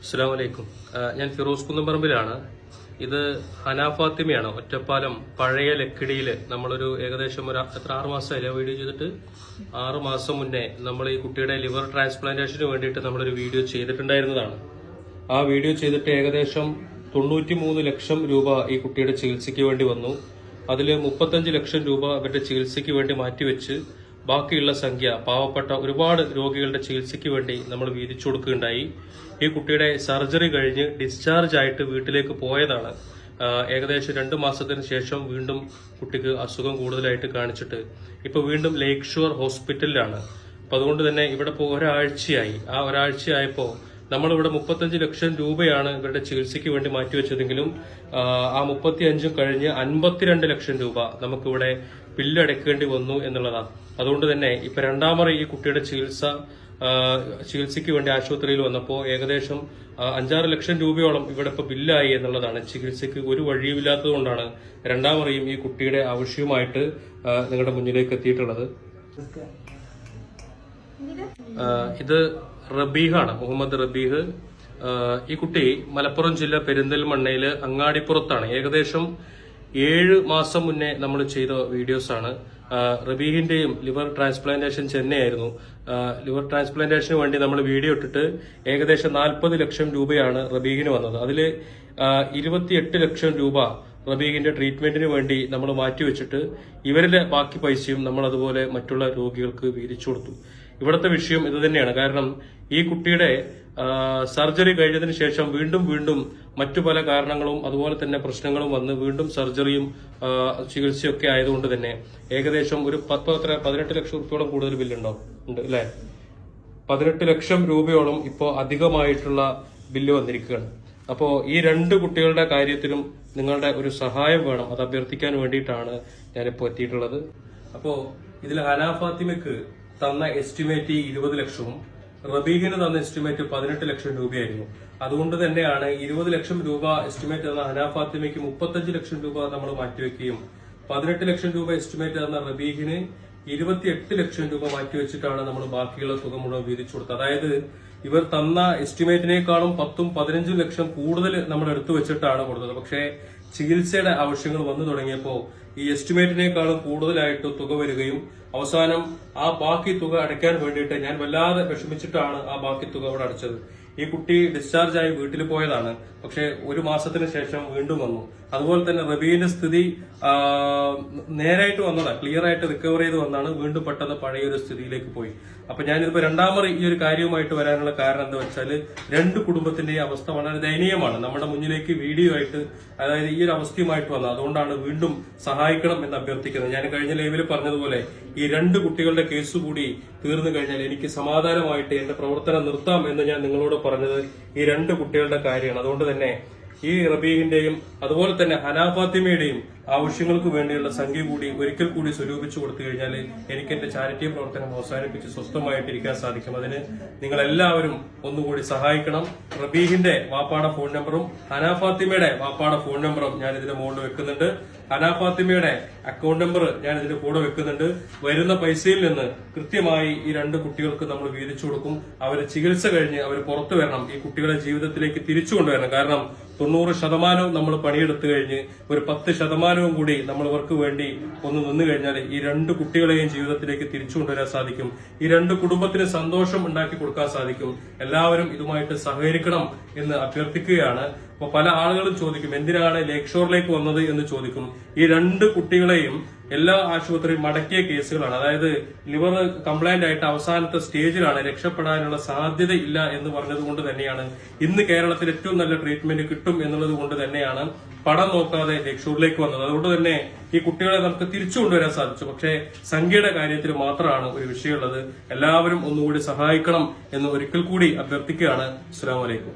അസ്സലാമു അലൈക്കും. ഞാൻ ഫിറോസ് കുന്നംപറമ്പിലാണ്. ഇത് ഹനാ ഫാത്തിമയാണ്. ഒറ്റപ്പാലം പഴയ ലക്കിടിയിൽ നമ്മളൊരു ഏകദേശം ഒരു 6 മാസമായില്ല വീഡിയോ ചെയ്തിട്ട്. 6 മാസം മുന്നേ നമ്മൾ ഈ കുട്ടിയുടെ ലിവർ ട്രാൻസ്പ്ലാന്റേഷന് വേണ്ടിയിട്ട് നമ്മളൊരു വീഡിയോ ചെയ്തിട്ടുണ്ടായിരുന്നതാണ്. ആ വീഡിയോ ചെയ്തിട്ട് ഏകദേശം 93 ലക്ഷം രൂപ ഈ കുട്ടിയുടെ ചികിത്സയ്ക്ക് വേണ്ടി വന്നു. അതിൽ 35 ലക്ഷം രൂപ അവരുടെ ചികിത്സയ്ക്ക് വേണ്ടി മാറ്റിവെച്ച് ബാക്കിയുള്ള സംഖ്യ പാവപ്പെട്ട ഒരുപാട് രോഗികളുടെ ചികിത്സയ്ക്ക് വേണ്ടി നമ്മൾ വീതിച്ചു കൊടുക്കുകയുണ്ടായി. ഈ കുട്ടിയുടെ സർജറി കഴിഞ്ഞ് ഡിസ്ചാർജ് ആയിട്ട് വീട്ടിലേക്ക് പോയതാണ്. ഏകദേശം 2 മാസത്തിന് ശേഷം വീണ്ടും കുട്ടിക്ക് അസുഖം കൂടുതലായിട്ട് കാണിച്ചിട്ട് ഇപ്പൊ വീണ്ടും ലേക്ക് ഷോർ ഹോസ്പിറ്റലിലാണ്. അപ്പൊ അതുകൊണ്ട് തന്നെ ഇവിടെ ഇപ്പോൾ ഒരാഴ്ചയായി. ആ ഒരാഴ്ചയായപ്പോ നമ്മളിവിടെ 35 ലക്ഷം രൂപയാണ് ഇവരുടെ ചികിത്സയ്ക്ക് വേണ്ടി മാറ്റിവെച്ചതെങ്കിലും ആ 35 കഴിഞ്ഞ് 52 ലക്ഷം രൂപ നമുക്കിവിടെ ബില്ലടയ്ക്കേണ്ടി വന്നു എന്നുള്ളതാണ്. അതുകൊണ്ട് തന്നെ ഇപ്പൊ രണ്ടാമത് ഈ കുട്ടിയുടെ ചികിത്സയ്ക്ക് വേണ്ടി ആശുപത്രിയിൽ വന്നപ്പോൾ ഏകദേശം 5-6 ലക്ഷം രൂപയോളം ഇവിടെ ഇപ്പൊ ബില്ലായി എന്നുള്ളതാണ്. ചികിത്സയ്ക്ക് ഒരു വഴിയുമില്ലാത്തത് കൊണ്ടാണ് രണ്ടാമറിയും ഈ കുട്ടിയുടെ ആവശ്യവുമായിട്ട് നിങ്ങളുടെ മുന്നിലേക്ക് എത്തിയിട്ടുള്ളത്. ഇത് റബീഹാണ്, മുഹമ്മദ് റബീഹ്. ഈ കുട്ടി മലപ്പുറം ജില്ല പെരിന്തൽമണ്ണയില് അങ്ങാടിപ്പുറത്താണ്. ഏകദേശം 7 മാസം മുന്നേ നമ്മൾ ചെയ്ത വീഡിയോസാണ്. റബീഹിന്റെയും ലിവർ ട്രാൻസ്പ്ലാന്റേഷൻ ചെന്നൈ ആയിരുന്നു. ലിവർ ട്രാൻസ്പ്ലാന്റേഷന് വേണ്ടി നമ്മൾ വീഡിയോ ഇട്ടിട്ട് ഏകദേശം 40 ലക്ഷം രൂപയാണ് റബീഹിന് വന്നത്. അതില് 28 ലക്ഷം രൂപ റബീഹിന്റെ ട്രീറ്റ്മെന്റിന് വേണ്ടി നമ്മൾ മാറ്റിവെച്ചിട്ട് ഇവരുടെ ബാക്കി പൈസയും നമ്മൾ അതുപോലെ മറ്റുള്ള രോഗികൾക്ക് വീതിച്ചു കൊടുത്തു. ഇവിടുത്തെ വിഷയം ഇത് തന്നെയാണ്. കാരണം ഈ കുട്ടിയുടെ സർജറി കഴിഞ്ഞതിന് ശേഷം വീണ്ടും മറ്റു പല കാരണങ്ങളും അതുപോലെ തന്നെ പ്രശ്നങ്ങളും വന്ന് വീണ്ടും സർജറിയും ചികിത്സയൊക്കെ ആയതുകൊണ്ട് തന്നെ ഏകദേശം ഒരു 18 ലക്ഷം രൂപയോളം കൂടുതൽ ബില്ലുണ്ടോ ഉണ്ട് അല്ലെ? 18 ലക്ഷം രൂപയോളം ഇപ്പോ അധികമായിട്ടുള്ള ബില്ല് വന്നിരിക്കുകയാണ്. അപ്പോ ഈ 2 കുട്ടികളുടെ കാര്യത്തിലും നിങ്ങളുടെ ഒരു സഹായം വേണം. അത് അഭ്യർത്ഥിക്കാൻ വേണ്ടിയിട്ടാണ് ഞാനിപ്പോ എത്തിയിട്ടുള്ളത്. അപ്പോ ഇതിൽ ഹനാ ഫാത്തിമയ്ക്ക് തന്ന എസ്റ്റിമേറ്റ് 20 ലക്ഷവും റബീഹിന് തന്ന എസ്റ്റിമേറ്റ് 18 ലക്ഷം രൂപയായിരുന്നു. അതുകൊണ്ട് തന്നെയാണ് 20 ലക്ഷം രൂപ എസ്റ്റിമേറ്റ് തന്ന ഹനാ ഫാത്തിമയ്ക്ക് 35 ലക്ഷം രൂപ നമ്മൾ മാറ്റിവെക്കുകയും 18 ലക്ഷം രൂപ എസ്റ്റിമേറ്റ് തന്ന റബീഹിന് 28 ലക്ഷം രൂപ മാറ്റിവെച്ചിട്ടാണ് നമ്മൾ ബാക്കിയുള്ള തുക മുഴുവൻ വീതിച്ചു കൊടുത്തത്. അതായത് ഇവർ തന്ന എസ്റ്റിമേറ്റിനേക്കാളും 10-15 ലക്ഷം കൂടുതൽ നമ്മൾ എടുത്തു വെച്ചിട്ടാണ് കൊടുത്തത്. പക്ഷേ ചികിത്സയുടെ ആവശ്യങ്ങൾ വന്നു തുടങ്ങിയപ്പോൾ ഈ എസ്റ്റിമേറ്റിനേക്കാളും കൂടുതലായിട്ട് തുക വരികയും അവസാനം ആ ബാക്കി തുക അടയ്ക്കാൻ വേണ്ടിയിട്ട് ഞാൻ വല്ലാതെ വിഷമിച്ചിട്ടാണ് ആ ബാക്കി തുക അവിടെ അടച്ചത്. ഈ കുട്ടി ഡിസ്ചാർജ് ആയി വീട്ടിൽ പോയതാണ്. പക്ഷെ 1 മാസത്തിന് ശേഷം വീണ്ടും വന്നു. അതുപോലെ തന്നെ റബീന്റെ സ്ഥിതി നേരായിട്ട് വന്നതാണ്, ക്ലിയർ ആയിട്ട് റിക്കവർ ചെയ്ത് വന്നാണ്. വീണ്ടും പെട്ടെന്ന് പഴയൊരു സ്ഥിതിയിലേക്ക് പോയി. അപ്പൊ ഞാനിപ്പോ രണ്ടാമത് ഈ ഒരു കാര്യവുമായിട്ട് വരാനുള്ള കാരണം എന്താ വെച്ചാല് 2 കുടുംബത്തിന്റെയും അവസ്ഥ വളരെ ദയനീയമാണ്. നമ്മുടെ മുന്നിലേക്ക് വീഡിയോ ആയിട്ട് അതായത് ഈ ഒരു അവസ്ഥയുമായിട്ട് വന്നത്. അതുകൊണ്ടാണ് വീണ്ടും സഹായിക്കണം എന്ന് അഭ്യർത്ഥിക്കുന്നത്. ഞാൻ കഴിഞ്ഞ ലൈവിൽ പറഞ്ഞതുപോലെ ഈ 2 കുട്ടികളുടെ കേസ് കൂടി തീർന്നു കഴിഞ്ഞാൽ എനിക്ക് സമാധാനമായിട്ട് എന്റെ പ്രവർത്തനം നിർത്താം എന്ന് ഞാൻ നിങ്ങളോട് പറഞ്ഞത് ഈ 2 കുട്ടികളുടെ കാര്യമാണ്. അതുകൊണ്ട് തന്നെ ഈ റബീഹിന്റെയും അതുപോലെ തന്നെ ഹനാ ഫാത്തിമയുടെയും ആവശ്യങ്ങൾക്ക് വേണ്ടിയുള്ള സംഖ്യ കൂടി ഒരിക്കൽ കൂടി സ്വരൂപിച്ചു കൊടുത്തു കഴിഞ്ഞാൽ എനിക്ക് എന്റെ ചാരിറ്റി പ്രവർത്തനം അവസാനിപ്പിച്ച് സ്വസ്ഥമായിട്ടിരിക്കാൻ സാധിക്കും. അതിന് നിങ്ങൾ എല്ലാവരും ഒന്നുകൂടി സഹായിക്കണം. റബീഹിന്റെ വാപ്പാടെ ഫോൺ നമ്പറും ഹനാ ഫാത്തിമയുടെ വാപ്പാടെ ഫോൺ നമ്പറും ഞാൻ ഇതിന്റെ മുകളിൽ വെക്കുന്നുണ്ട്. ഹനാ ഫാത്തിമയുടെ അക്കൗണ്ട് നമ്പർ ഞാൻ ഇതിന്റെ കൂടെ വെക്കുന്നുണ്ട്. വരുന്ന പൈസയിൽ നിന്ന് കൃത്യമായി ഈ 2 കുട്ടികൾക്ക് നമ്മൾ വീതിച്ചു കൊടുക്കും. അവർ ചികിത്സ കഴിഞ്ഞ് അവർ പുറത്തു വരണം, ഈ കുട്ടികളെ ജീവിതത്തിലേക്ക് തിരിച്ചു കൊണ്ടുവരണം. കാരണം 90% നമ്മൾ പണിയെടുത്തു കഴിഞ്ഞ് ഒരു 10% കൂടി നമ്മൾ ഇവർക്ക് വേണ്ടി ഒന്ന് നിന്നു കഴിഞ്ഞാൽ ഈ 2 കുട്ടികളെയും ജീവിതത്തിലേക്ക് തിരിച്ചു കൊണ്ടുവരാൻ സാധിക്കും. ഈ 2 കുടുംബത്തിന് സന്തോഷം ഉണ്ടാക്കി കൊടുക്കാൻ സാധിക്കും. എല്ലാവരും ഇതുമായിട്ട് സഹകരിക്കണം എന്ന് അഭ്യർത്ഥിക്കുകയാണ്. അപ്പൊ പല ആളുകളും ചോദിക്കും എന്തിനാണ് ലേക്ക് ഷോറിലേക്ക് വന്നത് എന്ന് ചോദിക്കും. ഈ 2 കുട്ടികളെയും എല്ലാ ആശുപത്രിയും മടക്കിയ കേസുകളാണ്. അതായത് ലിവർ കംപ്ലൈന്റ് ആയിട്ട് അവസാനത്തെ സ്റ്റേജിലാണ്, രക്ഷപ്പെടാനുള്ള സാധ്യത ഇല്ല എന്ന് പറഞ്ഞതുകൊണ്ട് തന്നെയാണ് ഇന്ന് കേരളത്തിൽ ഏറ്റവും നല്ല ട്രീറ്റ്മെന്റ് കിട്ടും എന്നുള്ളത് കൊണ്ട് തന്നെയാണ് പണം നോക്കാതെ ലേക്ക് ഷോറിലേക്ക് വന്നത്. അതുകൊണ്ട് തന്നെ ഈ കുട്ടികളെ നമുക്ക് തിരിച്ചു കൊണ്ടുവരാൻ സാധിച്ചു. പക്ഷേ സംഖ്യയുടെ കാര്യത്തിൽ മാത്രമാണ് ഒരു വിഷയമുള്ളത്. എല്ലാവരും ഒന്നുകൂടി സഹായിക്കണം എന്ന് ഒരിക്കൽ കൂടി അഭ്യർത്ഥിക്കുകയാണ്. അസ്സലാമു അലൈക്കും.